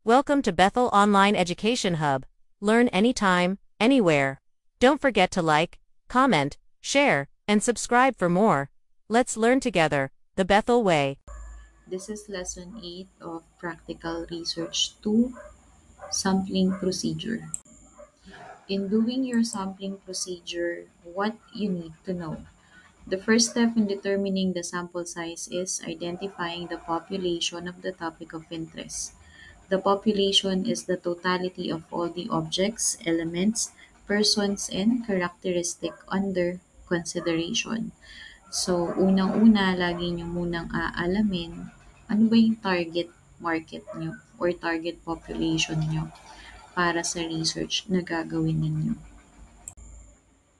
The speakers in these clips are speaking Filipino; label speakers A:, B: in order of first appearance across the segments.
A: Welcome to Bethel Online Education Hub. Learn anytime, anywhere. Don't forget to like, comment, share, and subscribe for more. Let's learn together, the Bethel way.
B: This is lesson 8 of Practical Research 2, Sampling Procedure. In doing your sampling procedure, what you need to know. The first step in determining the sample size is identifying the population of the topic of interest. The population is the totality of all the objects, elements, persons, and characteristic under consideration. So, unang-una, lagi nyo munang aalamin ano ba yung target market nyo or target population nyo para sa research na gagawin ninyo.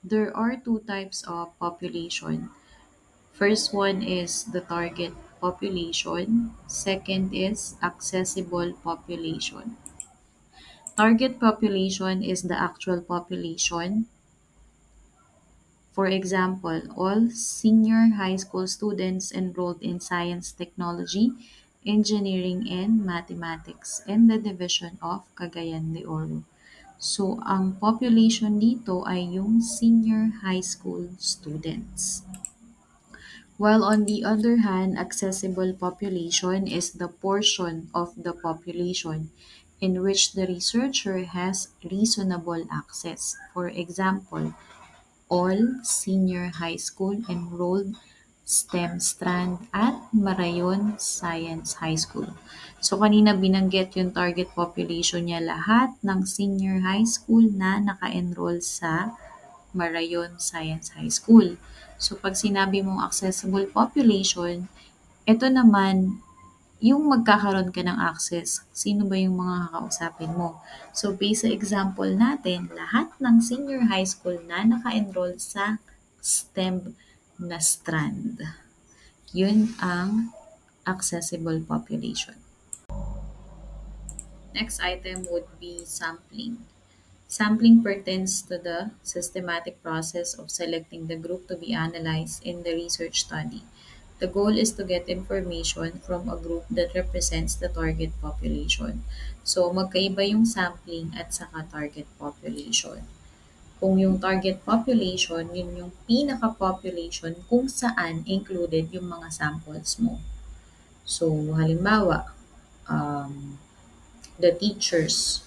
B: There are two types of population. First one is the target population. Second is accessible population. Target population is the actual population. For example, all senior high school students enrolled in science, technology, engineering, and mathematics in the division of Cagayan de Oro. So, ang population dito ay yung senior high school students. While on the other hand, accessible population is the portion of the population in which the researcher has reasonable access. For example, all senior high school enrolled STEM strand at Marayon Science High School. So kanina binanggit yung target population niya lahat ng senior high school na naka-enroll sa Marayon Science High School. So pag sinabi mong accessible population, ito naman yung magkakaroon ka ng access. Sino ba yung mga kakausapin mo? So based sa example natin, lahat ng senior high school na naka-enroll sa STEM na strand. Yun ang accessible population. Next item would be sampling. Sampling pertains to the systematic process of selecting the group to be analyzed in the research study. The goal is to get information from a group that represents the target population. So, magkaiba yung sampling at saka target population. Kung yung target population, yun yung pinaka-population kung saan included yung mga samples mo. So, halimbawa, the teachers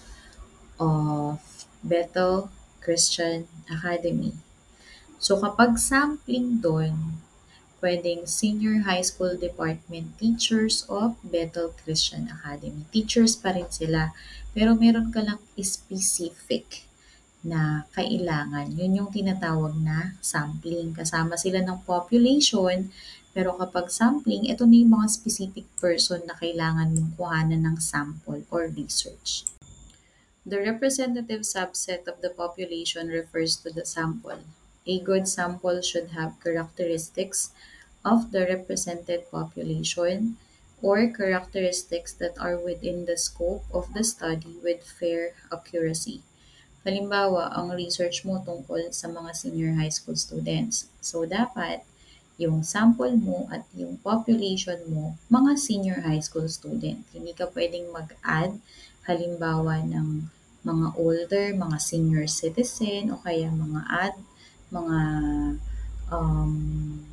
B: of Bethel Christian Academy. So kapag sampling doon, pwedeng senior high school department teachers of Bethel Christian Academy. Teachers pa rin sila, pero meron ka lang specific na kailangan. Yun yung tinatawag na sampling. Kasama sila ng population, pero kapag sampling, ito na yung mga specific person na kailangan mong kuhanan ng sample or research. The representative subset of the population refers to the sample. A good sample should have characteristics of the represented population or characteristics that are within the scope of the study with fair accuracy. Halimbawa, ang research mo tungkol sa mga senior high school students. So, dapat yung sample mo at yung population mo, mga senior high school student. Hindi ka pwedeng mag-add, halimbawa ng mga older, mga senior citizen, o kaya mga um,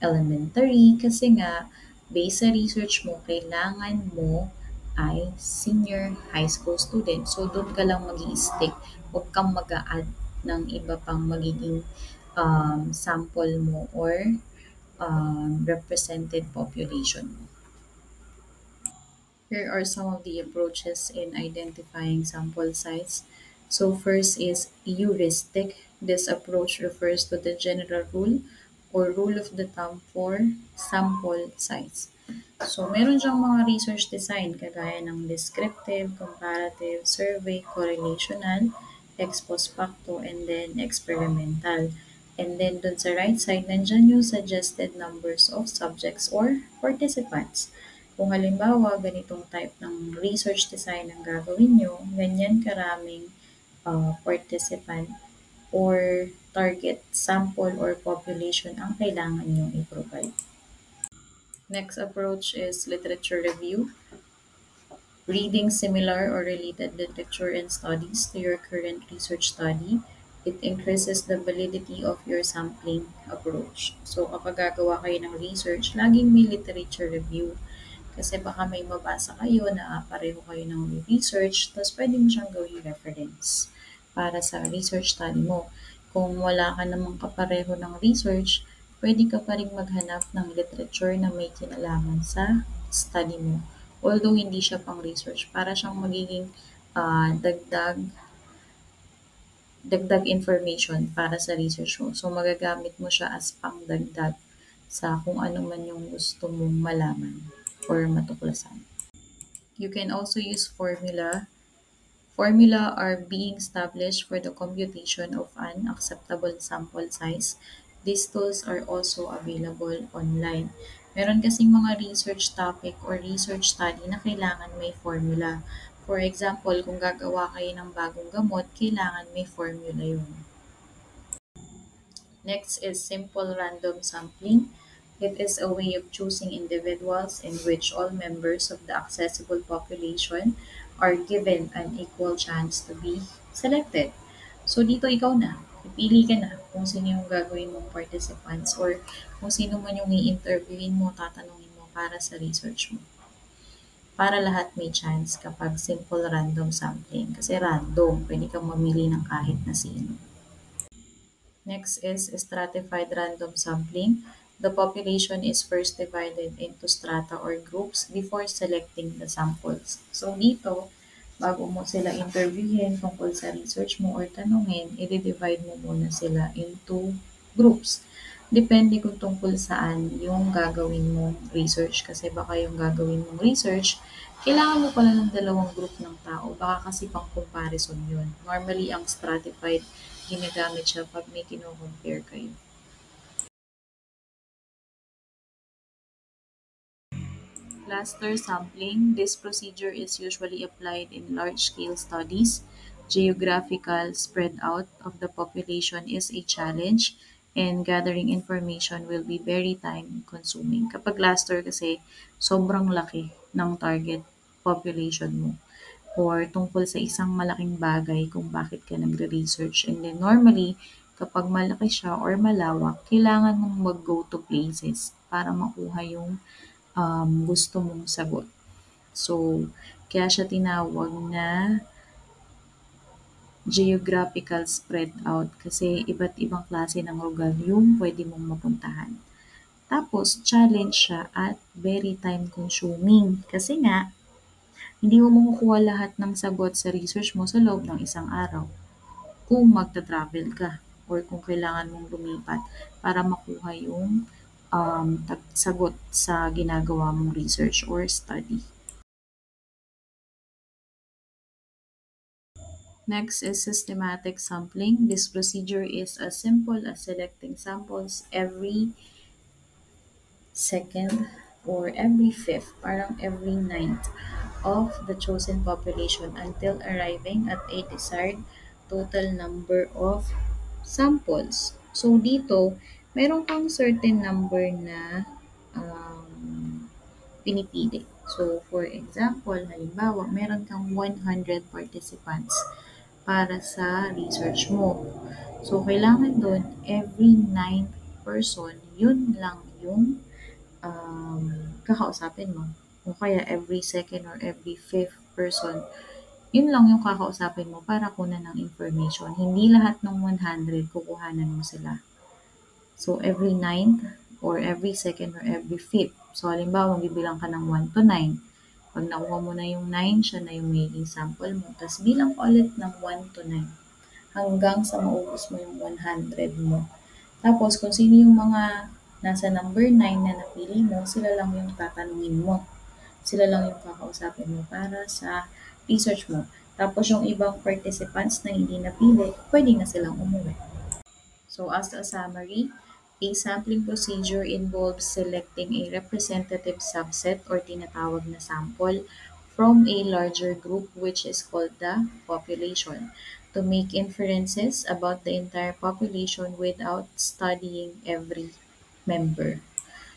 B: elementary. Kasi nga, based sa research mo, kailangan mo ay senior high school student. So, doon ka lang mag stick. Huwag kang mag-a-add ng iba pang magiging sample mo or represented population mo. Here are some of the approaches in identifying sample size. So first is heuristic. This approach refers to the general rule or rule of the thumb for sample size. So meron siyang mga research design kagaya ng descriptive, comparative, survey, correlational, ex post facto, and then experimental. And then dun sa right side, nandyan yung suggested numbers of subjects or participants. Kung halimbawa, ganitong type ng research design ang gagawin nyo, ganyan karaming participant or target sample or population ang kailangan nyo i-provide. Next approach is literature review. Reading similar or related literature and studies to your current research study, it increases the validity of your sampling approach. So kapag gagawa kayo ng research, laging may literature review. Kasi baka may mabasa kayo na pareho kayo ng research, tapos pwede mo siyang gawing reference para sa research study mo. Kung wala ka namang kapareho ng research, pwede ka pa rin maghanap ng literature na may kinalaman sa study mo. Although hindi siya pang research, para siyang magiging dagdag dagdag information para sa research mo. So magagamit mo siya as pangdagdag sa kung ano man yung gusto mong malaman or matuklasan. You can also use formula. Formula are being established for the computation of an acceptable sample size. These tools are also available online. Meron kasing mga research topic or research study na kailangan may formula. For example, kung gagawa kayo ng bagong gamot, kailangan may formula yun. Next is simple random sampling. It is a way of choosing individuals in which all members of the accessible population are given an equal chance to be selected. So dito ikaw na, pipili ka na kung sino yung gagawin mong participants or kung sino man yung i-interviewin mo, tatanungin mo para sa research mo. Para lahat may chance kapag simple random sampling. Kasi random, pwede kang mamili ng kahit na sino. Next is stratified random sampling. The population is first divided into strata or groups before selecting the samples. So dito, bago mo sila interviewin tungkol sa research mo or tanungin, i-divide mo muna sila into groups. Depende kung tungkol saan yung gagawin mong research. Kasi baka yung gagawin mong research, kailangan mo pala ng dalawang group ng tao. Baka kasi pang comparison yun. Normally, ang stratified ginagamit siya pag may kino-compare kayo. Cluster sampling. This procedure is usually applied in large-scale studies. Geographical spread out of the population is a challenge and gathering information will be very time-consuming. Kapag cluster kasi, sobrang laki ng target population mo or tungkol sa isang malaking bagay kung bakit ka nagre-research. And then normally, kapag malaki siya or malawak, kailangan mong mag-go to places para makuha yung gusto mong sagot. So, kaya siya tinawag na geographical spread out kasi iba't ibang klase ng lugar yung pwede mong mapuntahan. Tapos, challenge siya at very time consuming kasi nga, hindi mo makukuha lahat ng sagot sa research mo sa loob ng isang araw kung magta-travel ka or kung kailangan mong lumipat para makuha yung sagot sa ginagawa mong research or study. Next is systematic sampling. This procedure is as simple as selecting samples every second or every fifth, parang every ninth of the chosen population until arriving at a desired total number of samples. So dito, meron kang certain number na pinipili. So for example, halimbawa, meron kang 100 participants para sa research mo. So kailangan doon, every ninth person, yun lang yung kakausapin mo. O kaya every second or every fifth person, yun lang yung kakausapin mo para kunan ng information. Hindi lahat ng 100 kukuhanan mo sila. So every ninth or every second or every fifth. So halimbawa, bibilang ka ng 1 to 9. Pag nakuha mo na yung 9, siya na yung magiging sample mo. Tapos bilang ka ulit ng 1 to 9 hanggang sa maubos mo yung 100 mo. Tapos kung sino yung mga nasa number 9 na napili mo, sila lang yung tatanungin mo. Sila lang yung kakausapin mo para sa research mo. Tapos yung ibang participants na hindi napili, pwede na silang umuwi. So as a summary, a sampling procedure involves selecting a representative subset or tinatawag na sample from a larger group which is called the population to make inferences about the entire population without studying every member.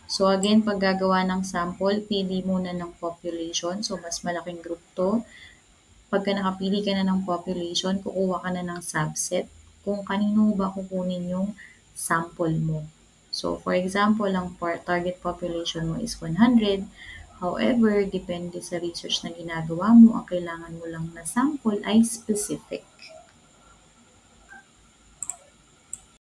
B: So again, pag gagawa ng sample, pili muna ng population. So mas malaking group to. Pagka nakapili ka na ng population, kukuha ka na ng subset kung kanino ba kukunin yung sample mo. So for example, ang target population mo is 100. However, depende sa research na ginagawa mo, ang kailangan mo lang na sample ay specific.